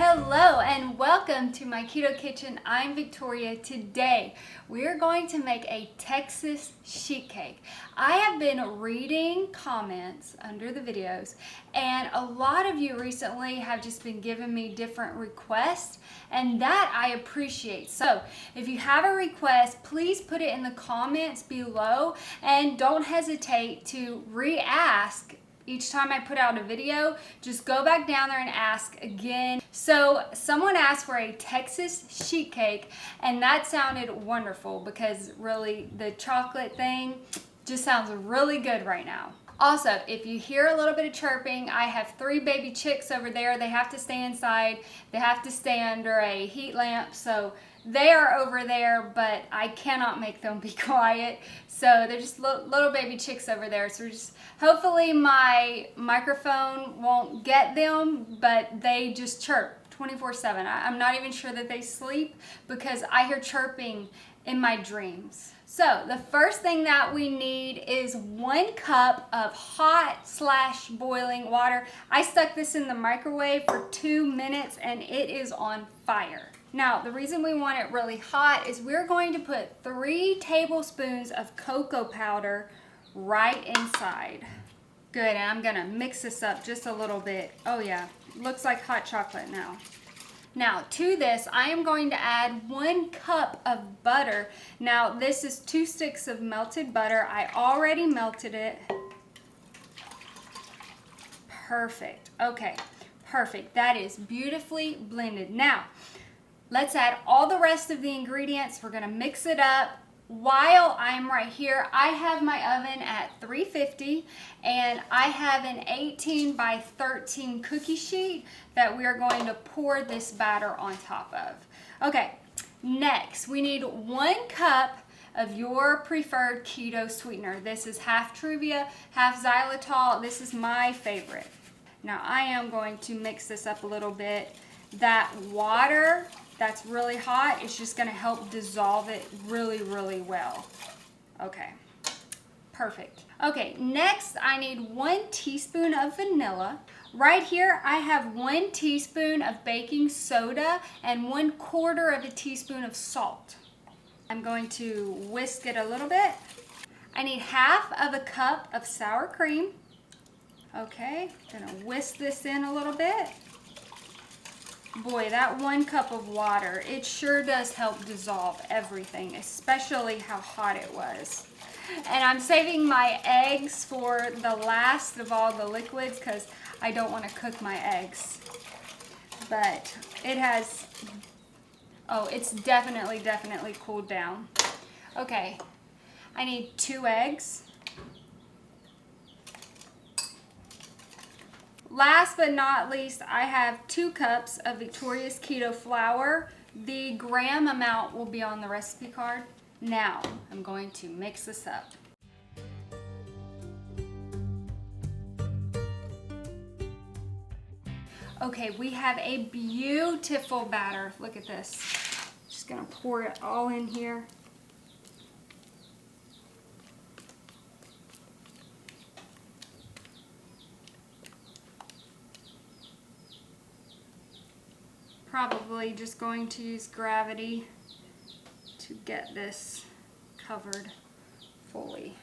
Hello and welcome to my Keto Kitchen. I'm Victoria. Today we are going to make a Texas sheet cake. I have been reading comments under the videos and a lot of you recently have just been giving me different requests and that I appreciate. So if you have a request, please put it in the comments below and don't hesitate to re-ask. Each time I put out a video, just go back down there and ask again. So someone asked for a Texas sheet cake and that sounded wonderful because really the chocolate thing just sounds really good right now. Also, if you hear a little bit of chirping, I have 3 baby chicks over there. They have to stay inside. They have to stay under a heat lamp. So they are over there, but I cannot make them be quiet. So they're just little baby chicks over there. So just hopefully my microphone won't get them, but they just chirp 24/7. I'm not even sure that they sleep because I hear chirping in my dreams. So the first thing that we need is 1 cup of hot/boiling water. I stuck this in the microwave for 2 minutes and it is on fire. Now, the reason we want it really hot is we're going to put 3 tablespoons of cocoa powder right inside. Good, and I'm gonna mix this up just a little bit. Oh yeah, looks like hot chocolate now. Now, to this, I am going to add 1 cup of butter. Now, this is 2 sticks of melted butter. I already melted it. Perfect, okay, perfect. That is beautifully blended. Now, let's add all the rest of the ingredients. We're gonna mix it up. While I'm right here, I have my oven at 350 and I have an 18 by 13 cookie sheet that we are going to pour this batter on top of. Okay, next we need 1 cup of your preferred keto sweetener. This is half Truvia, half Xylitol. This is my favorite. Now I am going to mix this up a little bit. That water that's really hot, it's just gonna help dissolve it really, really well. Okay, perfect. Okay, next I need 1 teaspoon of vanilla. Right here I have 1 teaspoon of baking soda and 1/4 of a teaspoon of salt. I'm going to whisk it a little bit. I need half of a cup of sour cream. Okay, gonna whisk this in a little bit. Boy, that 1 cup of water, it sure does help dissolve everything, especially how hot it was. And I'm saving my eggs for the last of all the liquids because I don't want to cook my eggs. But it has, oh, it's definitely cooled down. Okay, I need 2 eggs. Last but not least, I have 2 cups of Victoria's Keto flour. The gram amount will be on the recipe card. Now, I'm going to mix this up. Okay, we have a beautiful batter. Look at this. Just gonna pour it all in here. Probably just going to use gravity to get this covered fully.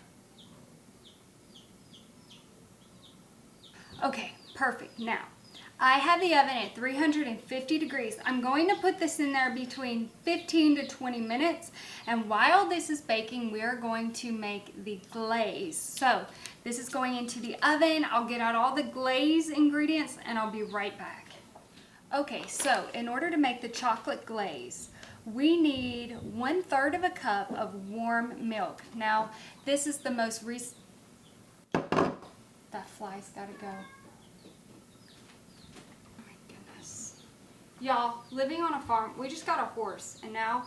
Okay, perfect. Now, I have the oven at 350 degrees. I'm going to put this in there between 15 to 20 minutes. And while this is baking, we are going to make the glaze. So this is going into the oven. I'll get out all the glaze ingredients and I'll be right back. Okay, so in order to make the chocolate glaze, we need 1/3 of a cup of warm milk. Now, this is the most that fly's gotta go. Oh my goodness. Y'all, living on a farm, we just got a horse and now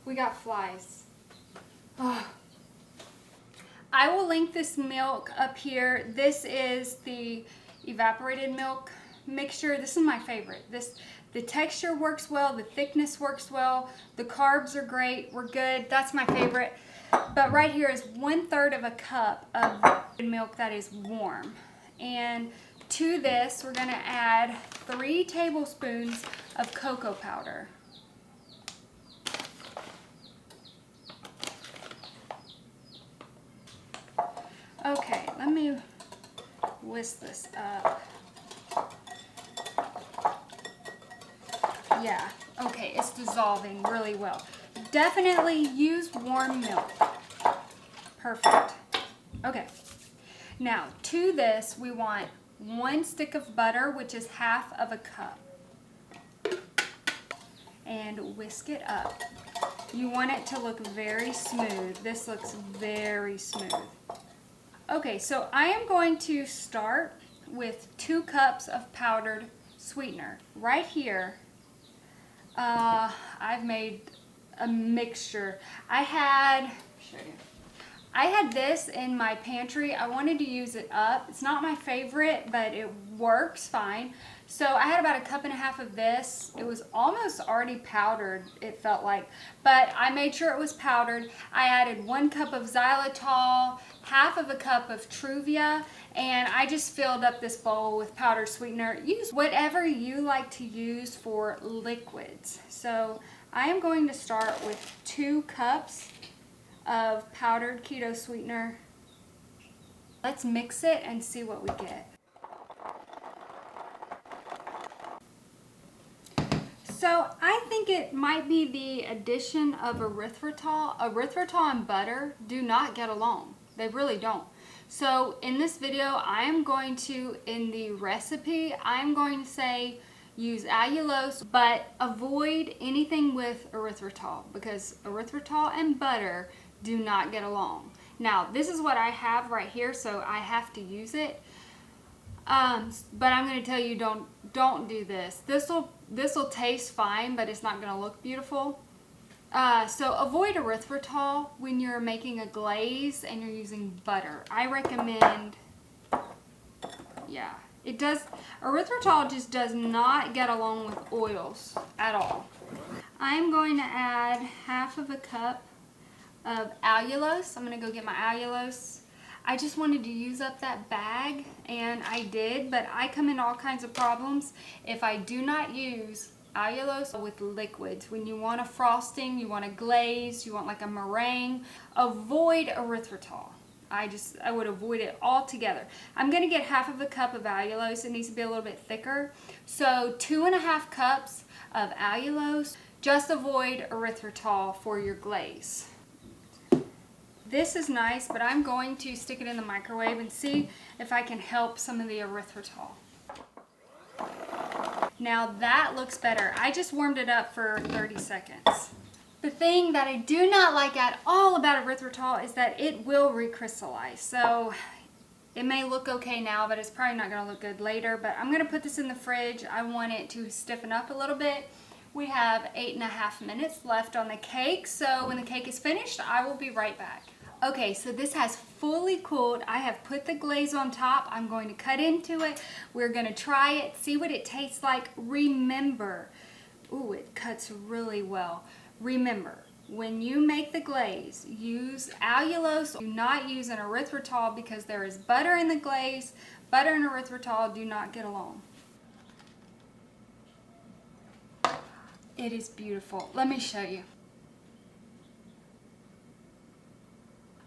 we got flies. Oh. I will link this milk up here. This is the evaporated milk mixture. This is my favorite. The texture works well, the thickness works well, the carbs are great, we're good. That's my favorite. But right here is 1/3 of a cup of milk that is warm. And To this, we're going to add 3 tablespoons of cocoa powder. Okay, let me whisk this up. Yeah, okay, it's dissolving really well. Definitely use warm milk. Perfect. Okay, now to this we want 1 stick of butter, which is half of a cup. And whisk it up. You want it to look very smooth. This looks very smooth. Okay, so I am going to start with 2 cups of powdered sweetener. Right here, I've made a mixture. I had this in my pantry. I wanted to use it up. It's not my favorite, but it works fine. So I had about 1.5 cups of this. It was almost already powdered, it felt like, but I made sure it was powdered. I added 1 cup of xylitol, half of a cup of Truvia, and I just filled up this bowl with powdered sweetener. Use whatever you like to use for liquids. So I am going to start with 2 cups of powdered keto sweetener. Let's mix it and see what we get. So I think it might be the addition of erythritol. Erythritol and butter do not get along. They really don't. So in this video, I am going to, in the recipe, I'm going to say use allulose, but avoid anything with erythritol because erythritol and butter do not get along. Now, this is what I have right here, so I have to use it. But I'm going to tell you, don't do this. This will taste fine, but it's not going to look beautiful. So avoid erythritol when you're making a glaze and you're using butter. I recommend, yeah, it does. Erythritol just does not get along with oils at all. I'm going to add half of a cup of allulose. I'm going to go get my allulose. I just wanted to use up that bag, and I did, but I come in all kinds of problems if I do not use allulose with liquids. When you want a frosting, you want a glaze, you want like a meringue, avoid erythritol. I would avoid it altogether. I'm going to get half of a cup of allulose. It needs to be a little bit thicker. So 2.5 cups of allulose. Just avoid erythritol for your glaze. This is nice, but I'm going to stick it in the microwave and see if I can help some of the erythritol. Now that looks better. I just warmed it up for 30 seconds. The thing that I do not like at all about erythritol is that it will recrystallize. So it may look okay now, but it's probably not going to look good later. But I'm going to put this in the fridge. I want it to stiffen up a little bit. We have 8.5 minutes left on the cake. So when the cake is finished, I will be right back. Okay, so this has fully cooled. I have put the glaze on top. I'm going to cut into it. We're going to try it, see what it tastes like. Remember, ooh, it cuts really well. Remember, when you make the glaze, use allulose. Do not use an erythritol because there is butter in the glaze. Butter and erythritol do not get along. It is beautiful. Let me show you.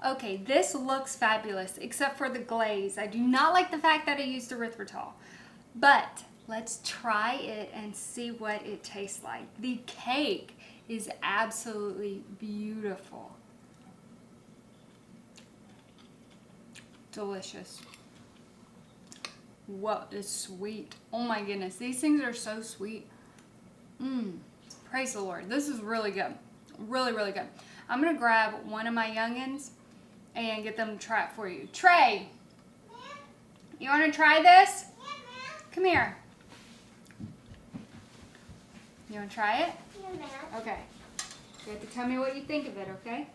Okay, this looks fabulous, except for the glaze. I do not like the fact that I used erythritol. But let's try it and see what it tastes like. The cake is absolutely beautiful. Delicious. Whoa, it's sweet. Oh my goodness, these things are so sweet. Praise the Lord. This is really good. Really, really good. I'm going to grab one of my youngins and get them to try it for you. Trey, you want to try this? Come here. You want to try it? Yeah, okay. You have to tell me what you think of it, okay?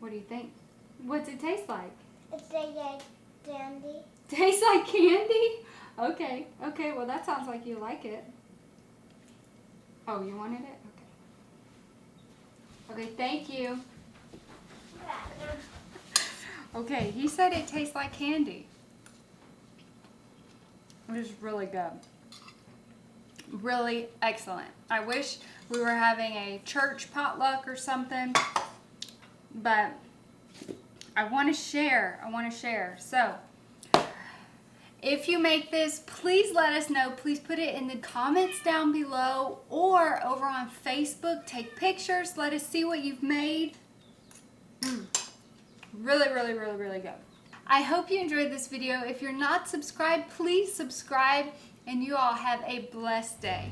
What do you think? What's it taste like? It tastes like candy. Tastes like candy? Okay. Okay, well that sounds like you like it. Oh, you wanted it? Okay. Okay, thank you. Okay, he said it tastes like candy. It is really good. Really excellent. I wish we were having a church potluck or something, but I want to share. So, if you make this, please let us know. Please put it in the comments down below or over on Facebook. Take pictures. Let us see what you've made. Really, really, really, really good. I hope you enjoyed this video. If you're not subscribed, please subscribe, and you all have a blessed day.